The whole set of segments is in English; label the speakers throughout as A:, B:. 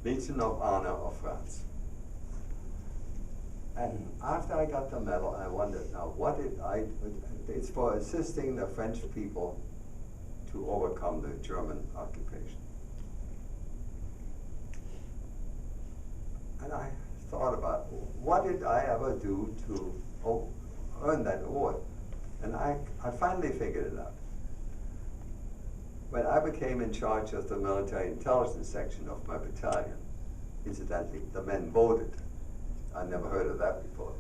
A: Legion of Honor of France. And after I got the medal, I wondered, now what did it's for assisting the French people to overcome the German occupation. And I thought about, what did I ever do to earn that award? And I finally figured it out. When I became in charge of the military intelligence section of my battalion, incidentally, the men voted. I never heard of that before.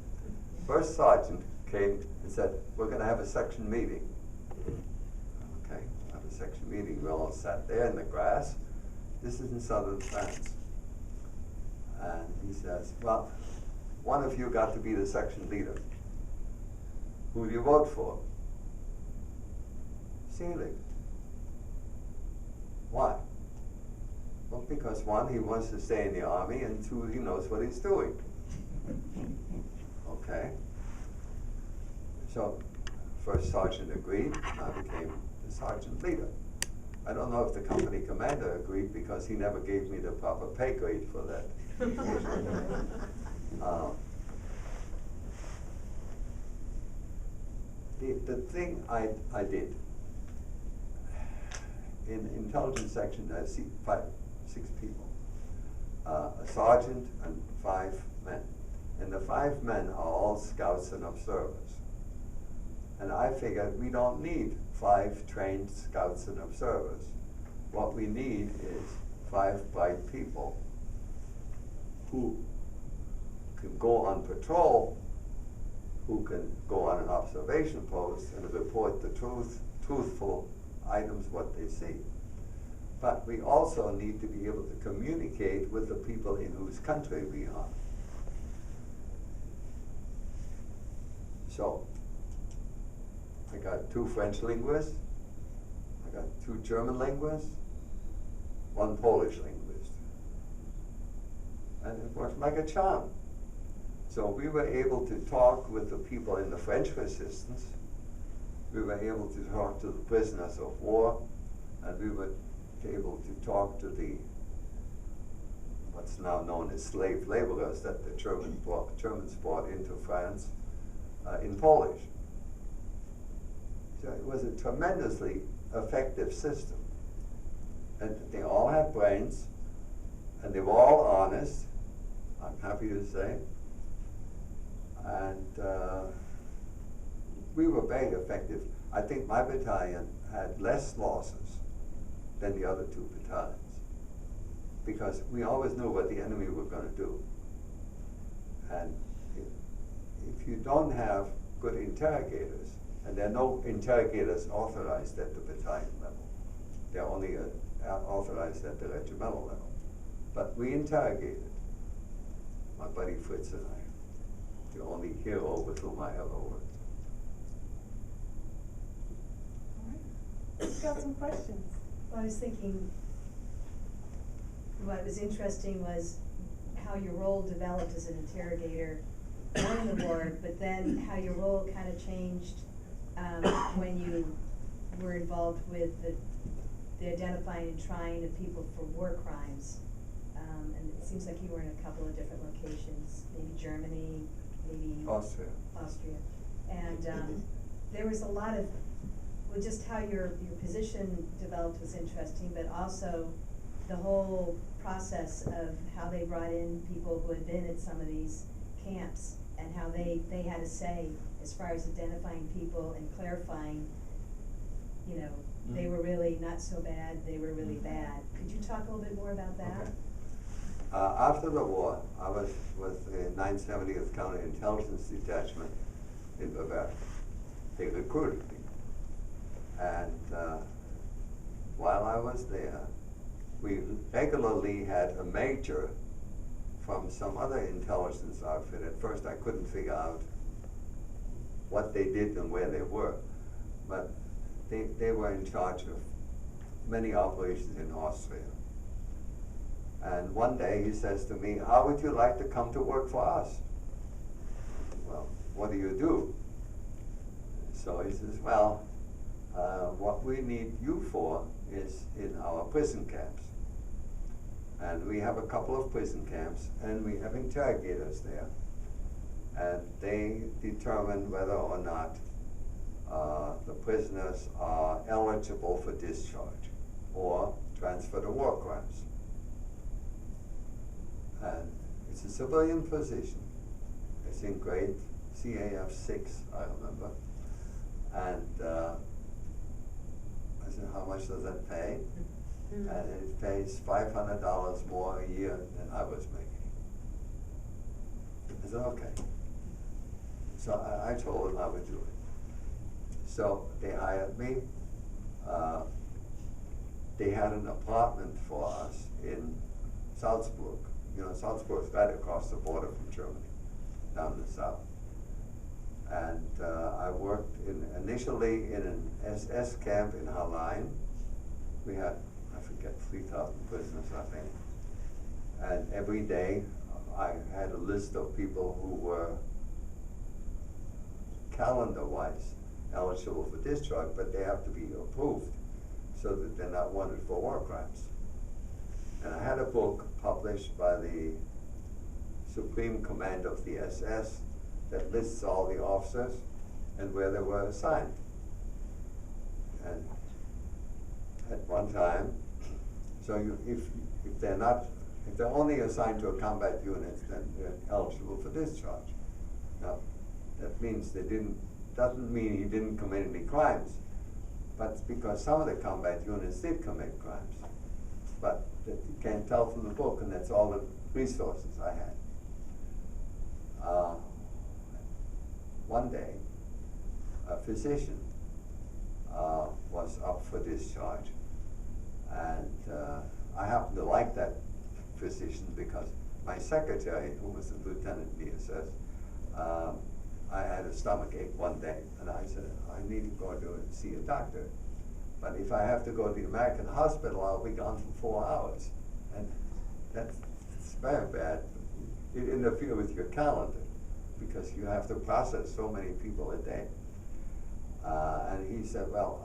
A: First sergeant came and said, we're going to have a section meeting. Okay, have a section meeting. We all sat there in the grass. This is in southern France. And he says, well, one of you got to be the section leader. Who do you vote for? Selig. Why? Well, because one, he wants to stay in the army, and two, he knows what he's doing. Okay. So, first sergeant agreed, and I became the sergeant leader. I don't know if the company commander agreed because he never gave me the proper pay grade for that. The thing I did, in intelligence section, I see 6 people, a sergeant and 5 men. And the 5 men are all scouts and observers. And I figured we don't need 5 trained scouts and observers. What we need is 5 bright people who can go on patrol, who can go on an observation post and report the truthful items, what they see. But we also need to be able to communicate with the people in whose country we are. So, I got 2 French linguists, I got 2 German linguists, 1 Polish linguist. And it worked like a charm. So we were able to talk with the people in the French resistance, we were able to talk to the prisoners of war, and we were able to talk to the what's now known as slave laborers that the Germans brought into France in Polish. So it was a tremendously effective system. And they all had brains, and they were all honest, I'm happy to say. And we were very effective. I think my battalion had less losses than the other 2 battalions, because we always knew what the enemy were going to do. And if you don't have good interrogators, and there are no interrogators authorized at the battalion level, they're only authorized at the regimental level. But we interrogated, my buddy Fritz and I, the only hero with whom I ever worked.
B: All right, we've got some questions.
C: Well, I was thinking, what was interesting was how your role developed as an interrogator during the war, but then how your role kind of changed when you were involved with the identifying and trying of people for war crimes. And it seems like you were in a couple of different locations, maybe Germany, maybe
A: Austria.
C: And there was a lot of, well, just how your position developed was interesting, but also the whole process of how they brought in people who had been at some of these camps and how they had a say as far as identifying people and clarifying, you know, they were really not so bad, they were really bad. Could you talk a little bit more about that?
A: Okay. After the war, I was with the 970th Counterintelligence Detachment in Bavaria. They recruited me. And while I was there, we regularly had a major from some other intelligence outfit. At first I couldn't figure out what they did and where they were. But they were in charge of many operations in Austria. And one day he says to me, how would you like to come to work for us? Well, what do you do? So he says, well, what we need you for is in our prison camps. And we have a couple of prison camps, and we have interrogators there. And they determine whether or not the prisoners are eligible for discharge or transfer to war crimes. And it's a civilian position. It's in grade CAF 6, I remember. And I said, how much does that pay?
C: Mm-hmm.
A: And it pays $500 more a year than I was making. I said, okay. So I told them I would do it. So they hired me. They had an apartment for us in Salzburg. You know, Salzburg's right across the border from Germany, down in the south. And I worked initially in an SS camp in Hallein. We had, I forget, 3,000 prisoners, I think. And every day I had a list of people who were calendar-wise eligible for discharge, but they have to be approved so that they're not wanted for war crimes. And I had a book published by the Supreme Command of the SS that lists all the officers and where they were assigned. And at one time, so if they're only assigned to a combat unit, then they're eligible for discharge. Now, that means doesn't mean he didn't commit any crimes, but it's because some of the combat units did commit crimes. But that you can't tell from the book, and that's all the resources I had. One day, a physician was up for discharge, and I happened to like that physician because my secretary, who was a lieutenant in the SS, I had a stomach ache one day, and I said, I need to go to see a doctor. But if I have to go to the American hospital, I'll be gone for 4 hours. And it's very bad. It interferes with your calendar because you have to process so many people a day. And he said, well,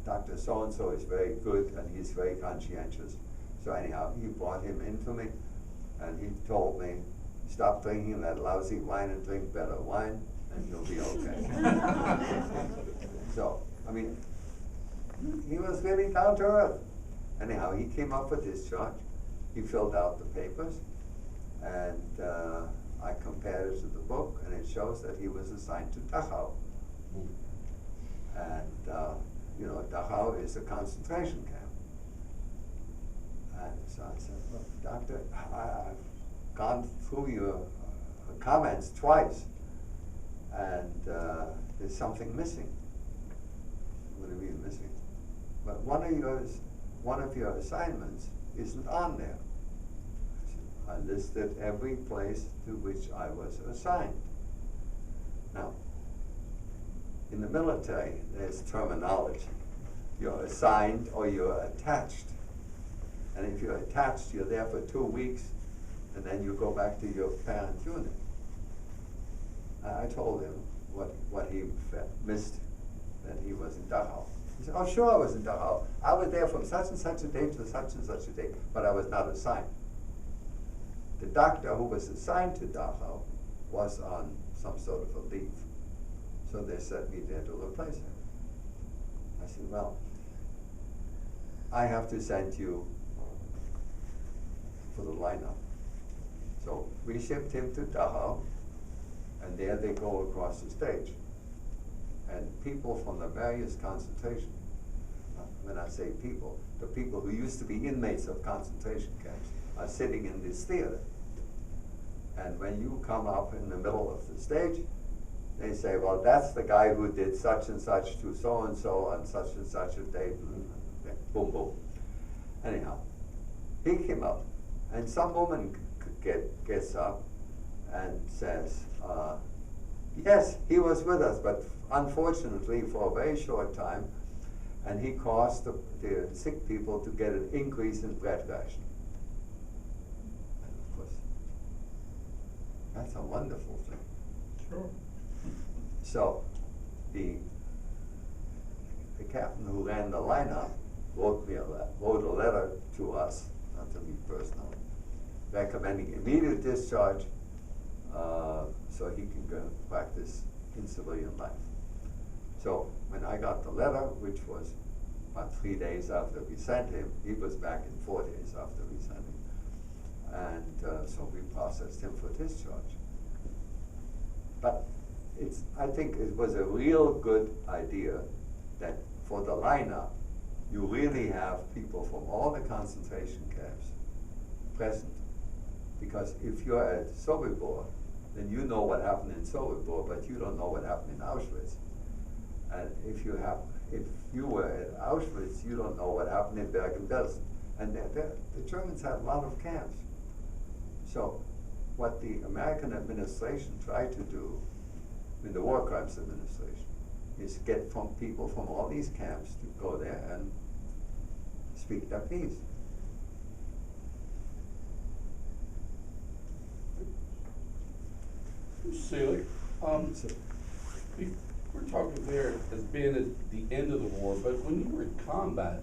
A: Dr. So-and-so is very good and he's very conscientious. So anyhow, he brought him in to me and he told me, stop drinking that lousy wine and drink better wine and you'll be okay. So, I mean, he was really down to earth. Anyhow, he came up for discharge. He filled out the papers, and I compared it to the book, and it shows that he was assigned to Dachau. And, you know, Dachau is a concentration camp. And so I said, look, doctor, I've gone through your comments twice, and there's something missing. What do you mean missing? But one of your assignments isn't on there. I listed every place to which I was assigned. Now, in the military, there's terminology. You're assigned or you're attached. And if you're attached, you're there for 2 weeks, and then you go back to your parent unit. I told him what he missed, that he was in Dachau. He said, oh, sure I was in Dachau. I was there from such and such a date to such and such a date, but I was not assigned. The doctor who was assigned to Dachau was on some sort of a leave. So they sent me there to replace him. I said, well, I have to send you for the lineup. So we shipped him to Dachau, and there they go across the stage. And people from the various concentration, when I say people, the people who used to be inmates of concentration camps are sitting in this theater. And when you come up in the middle of the stage, they say, well, that's the guy who did such and such to so-and-so on such and such a date, boom, boom. Anyhow, he came up, and some woman gets up and says, yes, he was with us, but unfortunately for a very short time, and he caused the sick people to get an increase in bread ration. And of course, that's a wonderful thing.
D: Sure.
A: So the captain who ran the lineup wrote a letter to us, not to me personally, recommending immediate discharge so he can go practice in civilian life. So when I got the letter, which was about 3 days after we sent him, he was back in 4 days after we sent him. And so we processed him for discharge. But I think it was a real good idea that for the lineup, you really have people from all the concentration camps present. Because if you're at Sobibor, then you know what happened in Sobibor, but you don't know what happened in Auschwitz. And if you were at Auschwitz, you don't know what happened in Bergen-Belsen. And the Germans had a lot of camps. So what the American administration tried to do, in the War Crimes Administration, is get people from all these camps to go there and speak their piece.
D: Selig, we're talking there as being at the end of the war, but when you were in combat,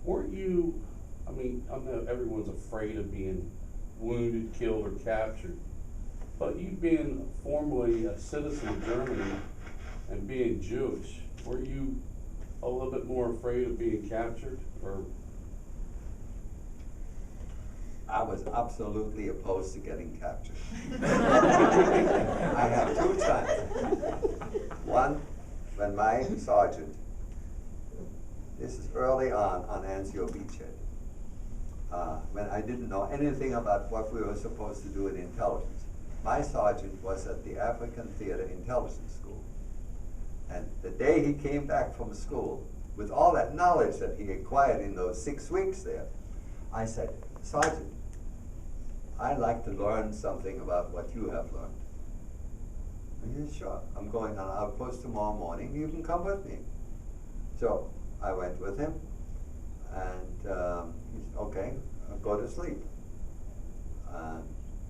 D: weren't you, I mean, I know everyone's afraid of being wounded, killed, or captured, but you being formerly a citizen of Germany and being Jewish, were you a little bit more afraid of being captured, or?
A: I was absolutely opposed to getting captured. I have 2 times. One, when my sergeant, this is early on Anzio Beachhead, when I didn't know anything about what we were supposed to do in intelligence. My sergeant was at the African Theater Intelligence School. And the day he came back from school, with all that knowledge that he acquired in those 6 weeks there, I said, Sergeant, I'd like to learn something about what you have learned. And he said, sure, I'm going on outpost tomorrow morning, you can come with me. So I went with him, and he said, okay, I'll go to sleep.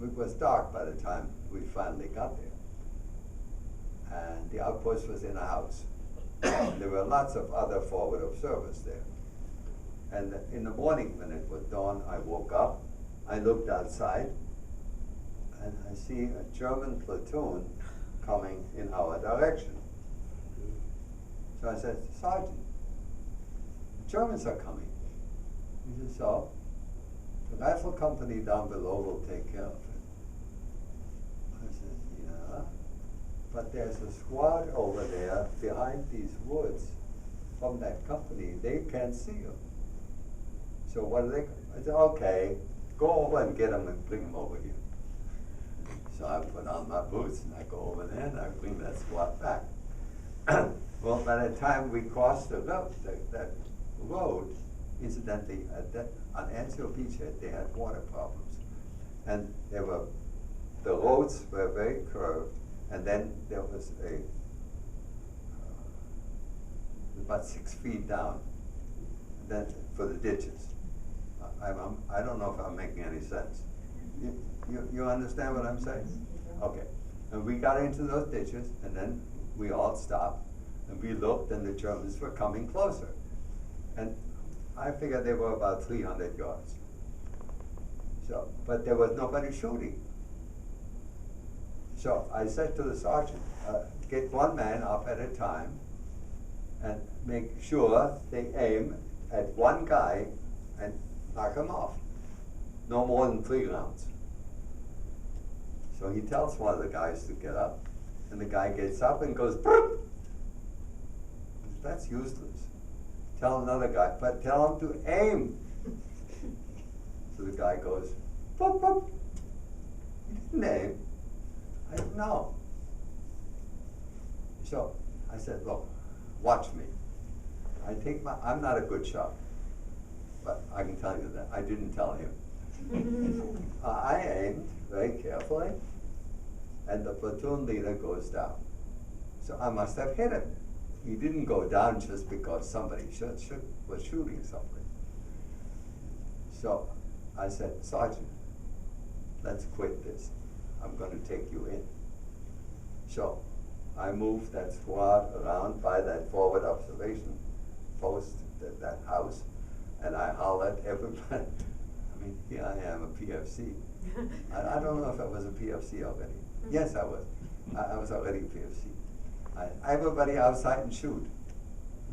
A: It was dark by the time we finally got there. And the outpost was in a house. There were lots of other forward observers there. And in the morning when it was dawn, I woke up, I looked outside, and I see a German platoon coming in our direction. So I said, Sergeant, the Germans are coming. He said, so? The rifle company down below will take care of it. I said, yeah, but there's a squad over there behind these woods from that company. They can't see you. So what are they? I said, okay, go over and get them and bring them over here. So I put on my boots and I go over there and I bring that squad back. Well, by the time we crossed the road, that road, incidentally, on Anzio Beachhead, they had water problems. And the roads were very curved, and then there was about 6 feet down, then for the ditches. I don't know if I'm making any sense. You understand what I'm saying? Okay. And we got into those ditches, and then we all stopped, and we looked, and the Germans were coming closer. And I figured they were about 300 yards. So, but there was nobody shooting. So I said to the sergeant, get one man up at a time, and make sure they aim at one guy and knock him off. No more than 3 rounds. So he tells one of the guys to get up, and the guy gets up and goes, "Burp!" That's useless. Tell another guy, but tell him to aim. So the guy goes, "Boop, boop." He didn't aim. I said, no. So I said, look, watch me. I'm not a good shot, but I can tell you that. I didn't tell him. I aimed very carefully, and the platoon leader goes down. So I must have hit him. He didn't go down just because somebody was shooting something. So I said, Sergeant, let's quit this. I'm going to take you in. So I moved that squad around by that forward observation post, that house, and I hollered, everybody, I mean, here I am, a PFC. I don't know if I was a PFC already. Yes, I was. I was already a PFC. Everybody outside and shoot.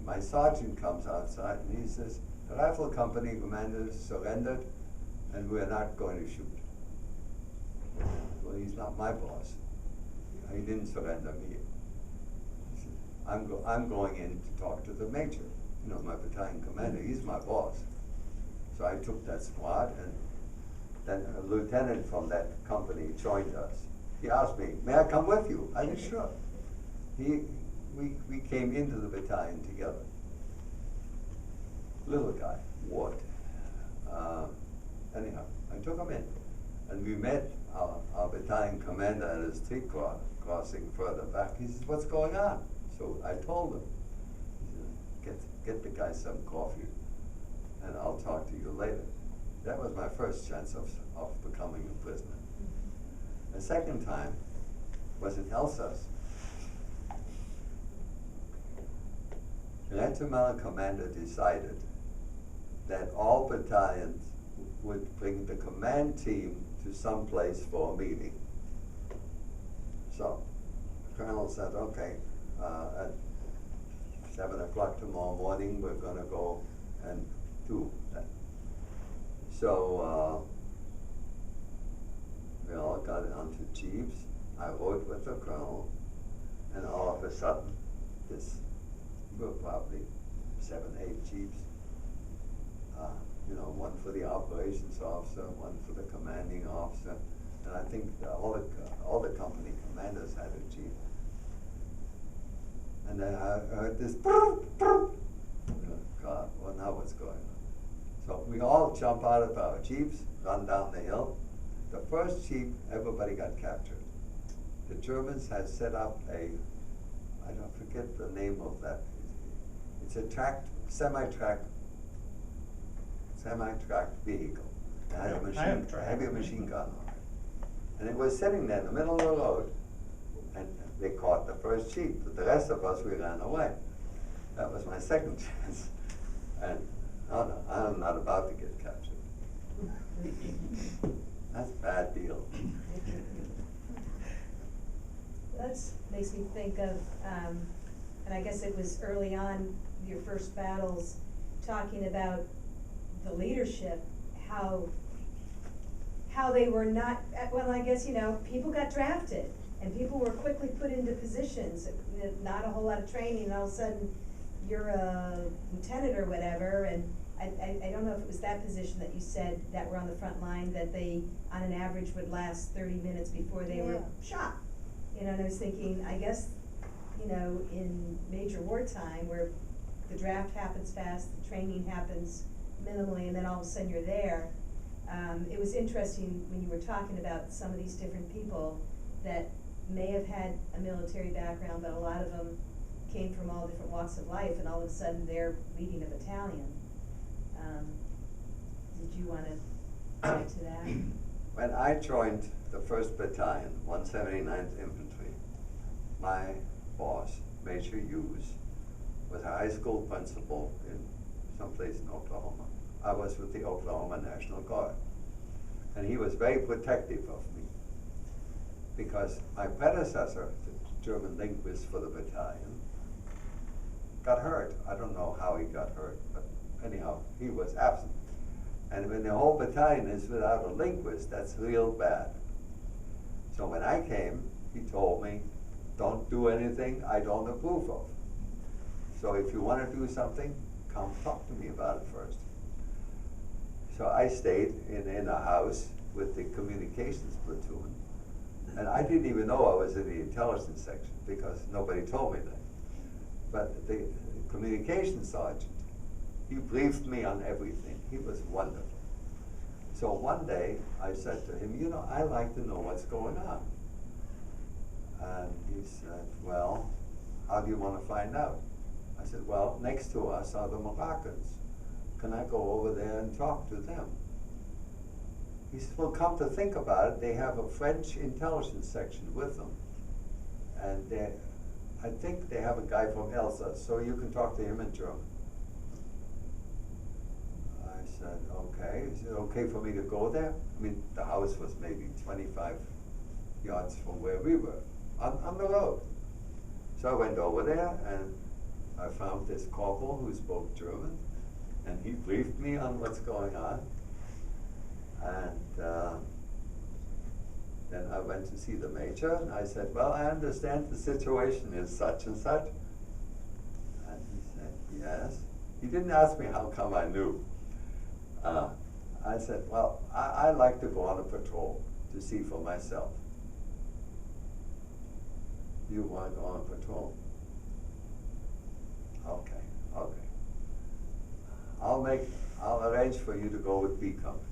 A: My sergeant comes outside and he says, the rifle company commander surrendered and we're not going to shoot. Well, he's not my boss. He didn't surrender me. He said, I'm going in to talk to the major, you know, my battalion commander. He's my boss. So I took that squad, and then a lieutenant from that company joined us. He asked me, may I come with you? I said, sure. We came into the battalion together. Little guy, Ward. Anyhow, I took him in, and we met our battalion commander at a street crossing further back. He says, what's going on? So I told him. He said, get the guy some coffee, and I'll talk to you later. That was my first chance of becoming a prisoner. The second time was in Alsace. The Regimental commander decided that all battalions would bring the command team to some place for a meeting. So, the colonel said, okay, at 7 o'clock tomorrow morning, we're gonna go and do that. So, we all got onto jeeps. I rode with the colonel, and all of a sudden, we were probably 7, 8 jeeps. You know, one for the operations officer, one for the commanding officer, and I think all the company commanders had a jeep. And then I heard this, God, well, now what's going on? So we all jump out of our jeeps, run down the hill. The first jeep, everybody got captured. The Germans had set up I don't forget the name of that. It's a semi-tracked vehicle. It had a heavy machine gun on it. And it was sitting there in the middle of the road, and they caught the first jeep. But the rest of us, we ran away. That was my second chance. And oh no, I'm not about to get captured. That's a bad deal.
C: That makes me think of, and I guess it was early on, your first battles, talking about the leadership, how they were not, well, I guess, you know, people got drafted and people were quickly put into positions, not a whole lot of training, and all of a sudden you're a lieutenant or whatever, and I don't know if it was that position that you said that were on the front line, that they, on an average, would last 30 minutes before they were shot. You know, and I was thinking, I guess, you know, in major wartime, where the draft happens fast, the training happens minimally, and then all of a sudden you're there. It was interesting when you were talking about some of these different people that may have had a military background, but a lot of them came from all different walks of life, and all of a sudden they're leading a battalion. Did you want to add to that?
A: When I joined the 1st Battalion, 179th Infantry, my boss, Major Hughes, was a high school principal in someplace in Oklahoma. I was with the Oklahoma National Guard. And he was very protective of me, because my predecessor, the German linguist for the battalion, got hurt. I don't know how he got hurt, but anyhow, he was absent. And when the whole battalion is without a linguist, that's real bad. So when I came, he told me, don't do anything I don't approve of. So if you want to do something, come talk to me about it first. So I stayed in a house with the communications platoon, and I didn't even know I was in the intelligence section because nobody told me that. But the communications sergeant, he briefed me on everything. He was wonderful. So one day I said to him, you know, I like to know what's going on. And he said, well, how do you want to find out? I said, well, next to us are the Moroccans. Can I go over there and talk to them? He said, well, come to think about it, they have a French intelligence section with them. And I think they have a guy from Elsa, so you can talk to him in German. I said, okay, is it okay for me to go there? I mean, the house was maybe 25 yards from where we were, on the road. So I went over there and I found this corporal who spoke German, and he briefed me on what's going on. And then I went to see the major, and I said, well, I understand the situation is such and such. And he said, yes. He didn't ask me how come I knew. I said, well, I like to go on a patrol to see for myself. You want to go on patrol? Okay, okay. I'll arrange for you to go with B Company.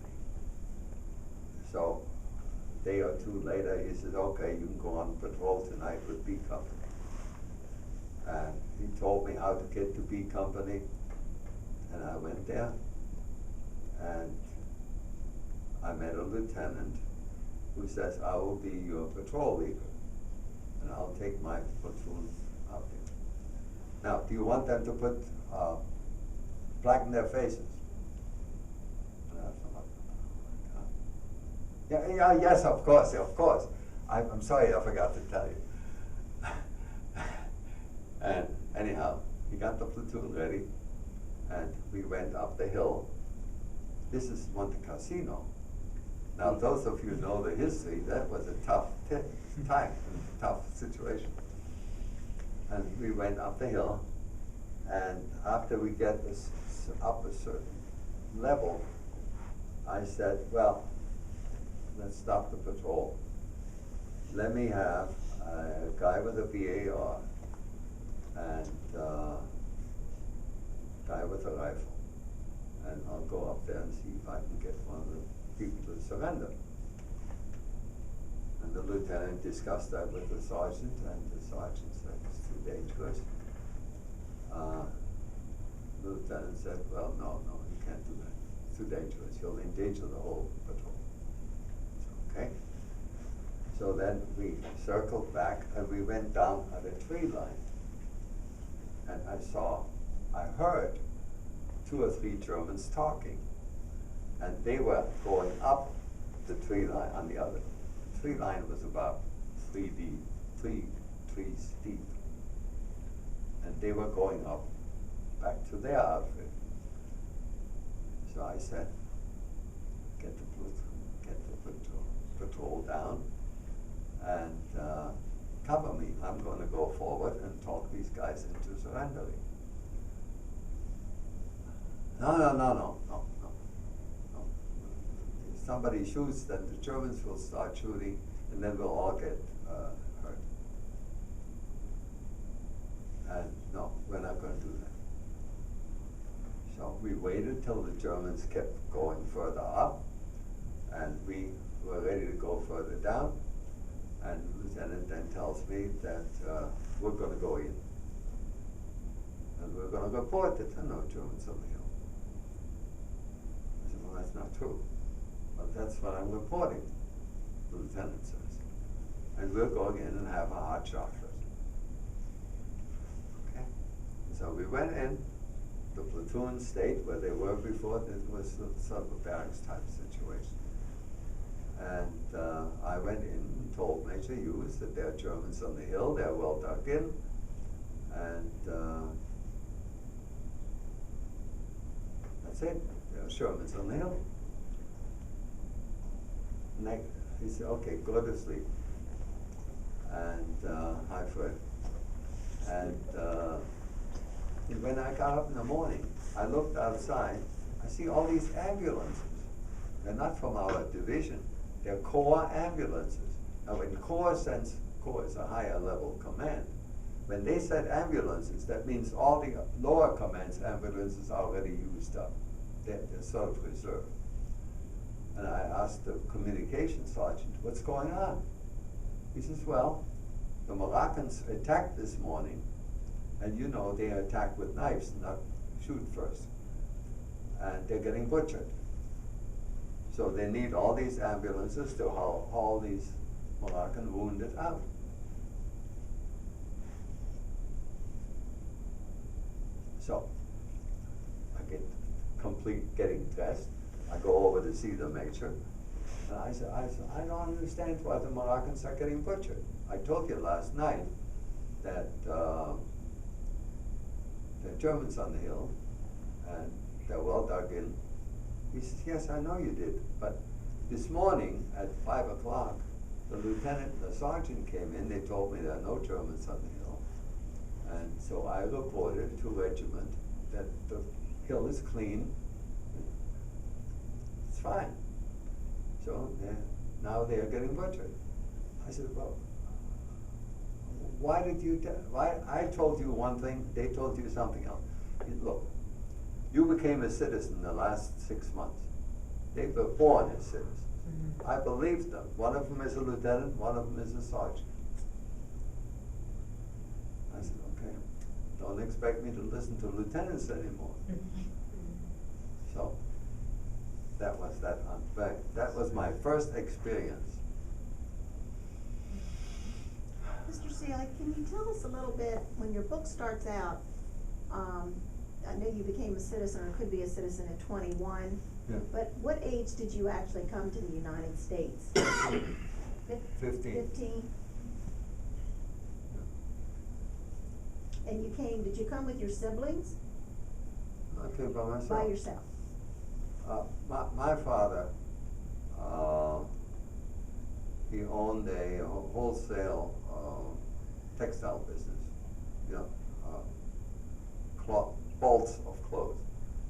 A: So, a day or two later, he said, okay, you can go on patrol tonight with B Company. And he told me how to get to B Company, and I went there, and I met a lieutenant who says, I will be your patrol leader, and I'll take my platoon out there. Now, do you want them to put black in their faces? And I thought, oh my God. Yes, of course. I'm sorry, I forgot to tell you. And anyhow, he got the platoon ready, and we went up the hill. This is Monte Cassino. Now, those of you who know the history, that was a tough time, a tough situation. And we went up the hill, and after we get this up a certain level, I said, well, let's stop the patrol. Let me have a guy with a VAR and a guy with a rifle, and I'll go up there and see if I can get one of the people to surrender. And the lieutenant discussed that with the sergeant, and the sergeant said it's too dangerous. The lieutenant said, well, no, you can't do that. It's too dangerous. You'll endanger the whole patrol. So, okay. So then we circled back, and we went down at a tree line. And I heard 2 or 3 Germans talking. And they were going up the tree line on the other. The tree line was about 3 trees deep. And they were going up back to their outfit. So I said, get the patrol down and cover me. I'm going to go forward and talk these guys into surrendering. No. If somebody shoots, then the Germans will start shooting, and then we'll all get hurt. And no, we're not going to do that. So we waited till the Germans kept going further up, and we were ready to go further down. And the lieutenant then tells me that we're going to go in. And we're going to report that there are no Germans on the hill. I said, well, that's not true. But that's what I'm reporting, the lieutenant says. And we're going in and have a hot chocolate. Okay? So we went in. The platoon stayed where they were before. It was sort of a barracks type situation. And I went in and told Major Hughes that there are Germans on the hill. They're well dug in. And that's it. There are Germans on the hill. And he said, okay, go to sleep. And hi, Fred. And when I got up in the morning, I looked outside. I see all these ambulances. They're not from our division. They're Corps ambulances. Now, when Corps sends, Corps is a higher level command. When they send ambulances, that means all the lower command's ambulances are already used up. They're sort of reserved. And I asked the communications sergeant, what's going on? He says, well, the Moroccans attacked this morning, and you know they attack with knives, not shoot first. And they're getting butchered. So they need all these ambulances to haul these Moroccan wounded out. So I get complete complete getting dressed. I go over to see the major. And I said, I don't understand why the Moroccans are getting butchered. I told you last night that there are Germans on the hill, and they're well dug in. He says, yes, I know you did, but this morning at 5 o'clock, the lieutenant and the sergeant came in. They told me there are no Germans on the hill. And so I reported to regiment that the hill is clean. It's fine. So now they are getting butchered. I said, well, why did you why I told you one thing, they told you something else. Look, you became a citizen in the last 6 months. They were born as citizens.
C: Mm-hmm.
A: I believed them. One of them is a lieutenant, one of them is a sergeant. I said, okay, don't expect me to listen to lieutenants anymore. So that was that. That was my first experience.
E: Mr. Selig, can you tell us a little bit, when your book starts out, I know you became a citizen or could be a citizen at 21,
A: Yeah.
E: but what age did you actually come to the United States?
A: 15.
E: 15? And did you come with your siblings?
A: I came by myself.
E: By yourself?
A: My father, he owned a wholesale textile business, you know, bolts of clothes,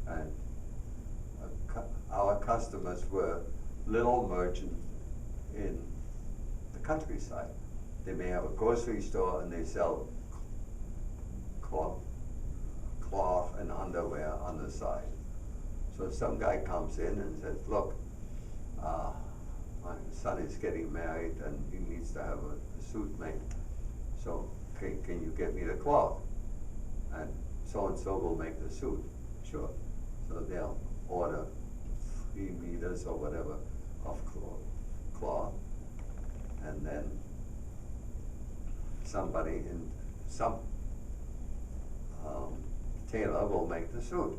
A: and our customers were little merchants in the countryside. They may have a grocery store and they sell cloth and underwear on the side. So some guy comes in and says, look, my son is getting married and he needs to have a suit made. So can you get me the cloth? And so will make the suit. Sure. So they'll order 3 meters or whatever of cloth, and then somebody in some tailor will make the suit,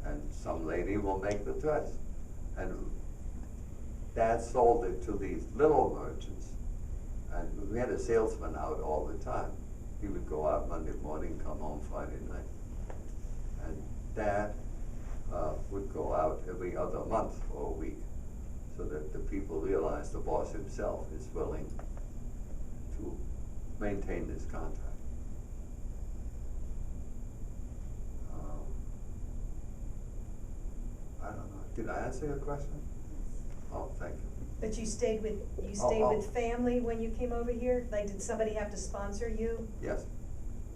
A: and some lady will make the dress, and Dad sold it to these little merchants, and we had a salesman out all the time. He would go out Monday morning, come home Friday night, and Dad would go out every other month for a week, so that the people realize the boss himself is willing to maintain this contract. I don't know. Did I answer your question? Oh, thank you.
C: But you stayed with
A: Oh.
C: with family when you came over here? Like, did somebody have to sponsor you?
A: Yes.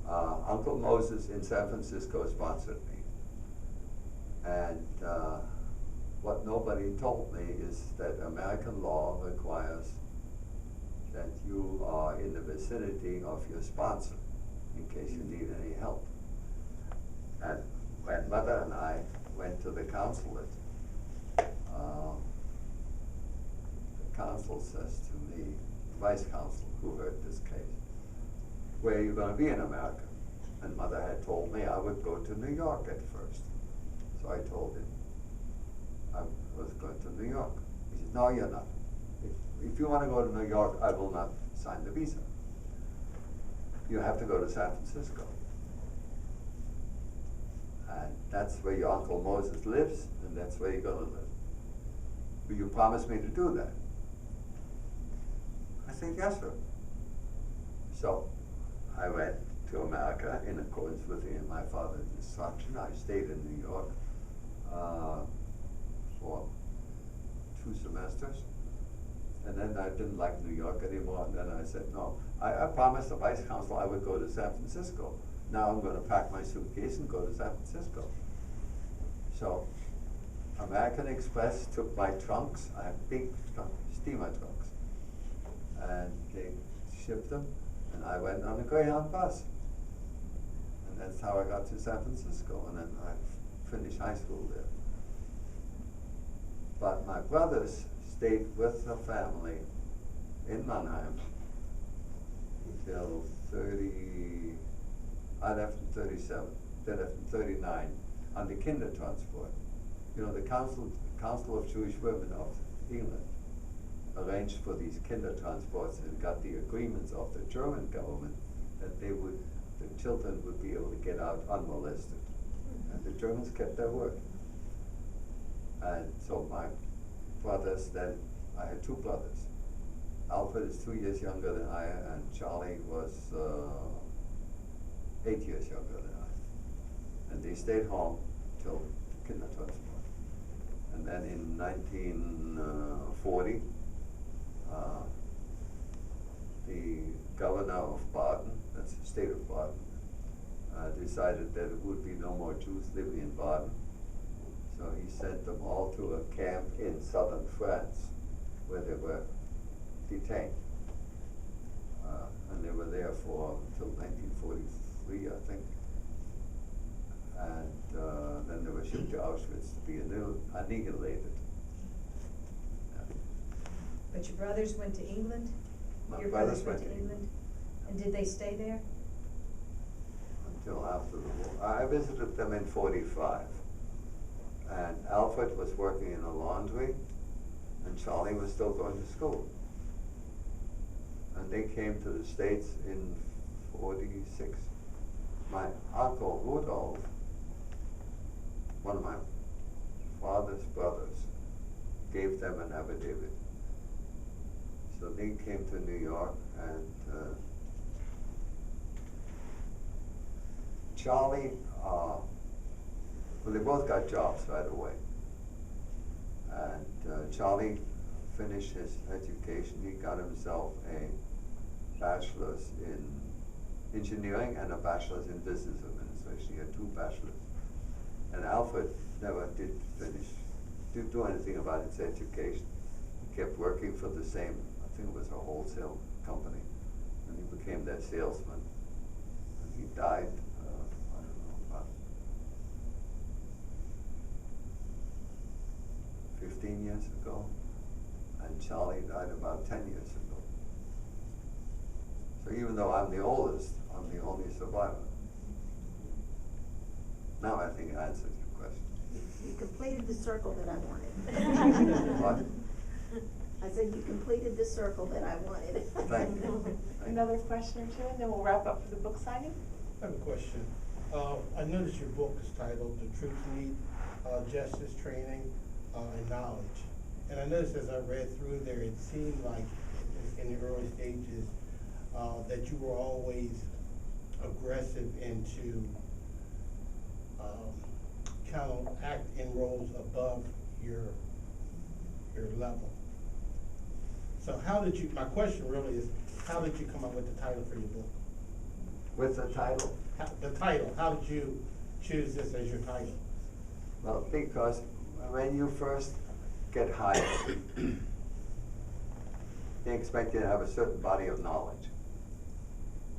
A: Uncle Moses in San Francisco sponsored me. And what nobody told me is that American law requires that you are in the vicinity of your sponsor in case you need any help. And when Mother and I went to the consulate, the consul says to me, vice consul who heard this case, where are you going to be in America? And Mother had told me I would go to New York at first. So I told him I was going to New York. He said, no, you're not. If you want to go to New York, I will not sign the visa. You have to go to San Francisco. And that's where your Uncle Moses lives, and that's where you're going to live. Will you promise me to do that? I said, yes, sir. So I went to America in accordance with my father's instruction. I stayed in New York for 2 semesters. And then I didn't like New York anymore, and then I said, no, I promised the vice consul I would go to San Francisco. Now I'm going to pack my suitcase and go to San Francisco. So American Express took my trunks. I have big steamer trunks. And they shipped them, and I went on a Greyhound bus. And that's how I got to San Francisco, and then I finished high school there. But my brothers stayed with the family in Mannheim until I left in 37, then left in 39 on the Kindertransport. You know, the Council of Jewish Women of England arranged for these kinder transports and got the agreements of the German government that the children would be able to get out unmolested. And the Germans kept their word. And so my brothers, then I had two brothers. Alfred is 2 years younger than I, and Charlie was 8 years younger than I. And they stayed home till Kindertransport. And then in 1940, the governor of Baden, that's the state of Baden, decided that it would be no more Jews living in Baden. So he sent them all to a camp in southern France, where they were detained. And they were there for until 1943, I think. And then they were shipped to Auschwitz to be annihilated.
C: But your brothers went to England?
A: My
C: Your
A: brothers
C: brothers went to England? And did they stay there?
A: Until after the war. I visited them in 45. And Alfred was working in a laundry, and Charlie was still going to school. And they came to the States in 46. My uncle Rudolph, one of my father's brothers, gave them an affidavit. So they came to New York, and Charlie, well, they both got jobs right away. And Charlie finished his education. He got himself a bachelor's in engineering and a bachelor's in business administration. He had 2 bachelors. And Alfred never did do anything about his education. He kept working for the same, I think it was a wholesale company, and he became their salesman. And he died, I don't know, about 15 years ago, and Charlie died about 10 years ago. So even though I'm the oldest, I'm the only survivor. Now I think I answered your question.
E: You completed the circle that I wanted.
A: What?
E: I said you completed the circle that I wanted.
A: Thank you.
B: Another question or two, and then we'll wrap up for the book signing.
F: I have a question. I noticed your book is titled The Truth Need, Justice, Training, and Knowledge. And I noticed as I read through there, it seemed like in the early stages that you were always aggressive into kind of act in roles above your level. So how did you, my question really is, how did you come up with the title for your book?
A: With the title?
F: The title, how did you choose this as your title?
A: Well, because when you first get hired, they expect you to have a certain body of knowledge.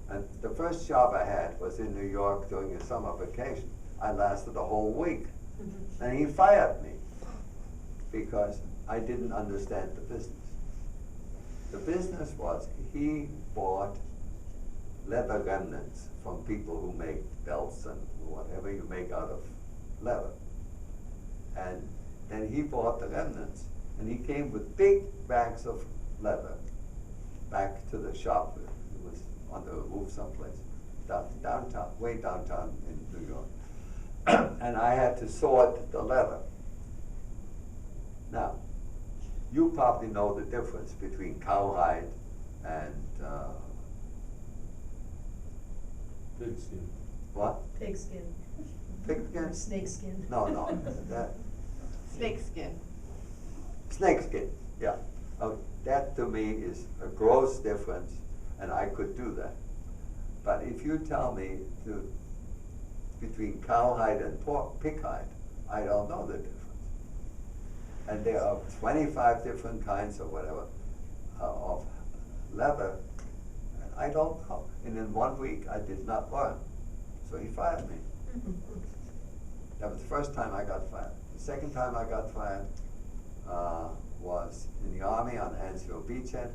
A: And the first job I had was in New York during a summer vacation. I lasted a whole week. And he fired me because I didn't understand the business. The business was he bought leather remnants from people who make belts and whatever you make out of leather. And then he bought the remnants, and he came with big bags of leather back to the shop. It was on the roof someplace, downtown, way downtown in New York. And I had to sort the leather. Now, you probably know the difference between cowhide and
D: Pigskin.
A: what?
C: Pigskin.
A: Pigskin?
C: Snakeskin.
A: No, that
B: Snake skin.
A: snakeskin. Yeah, that to me is a gross difference, and I could do that. But if you tell me between cowhide and pig hide, I don't know the difference. And there are 25 different kinds or whatever of leather, and I don't know. And in 1 week, I did not learn. So he fired me. That was the first time I got fired. The second time I got fired was in the Army on Anzio Beachhead.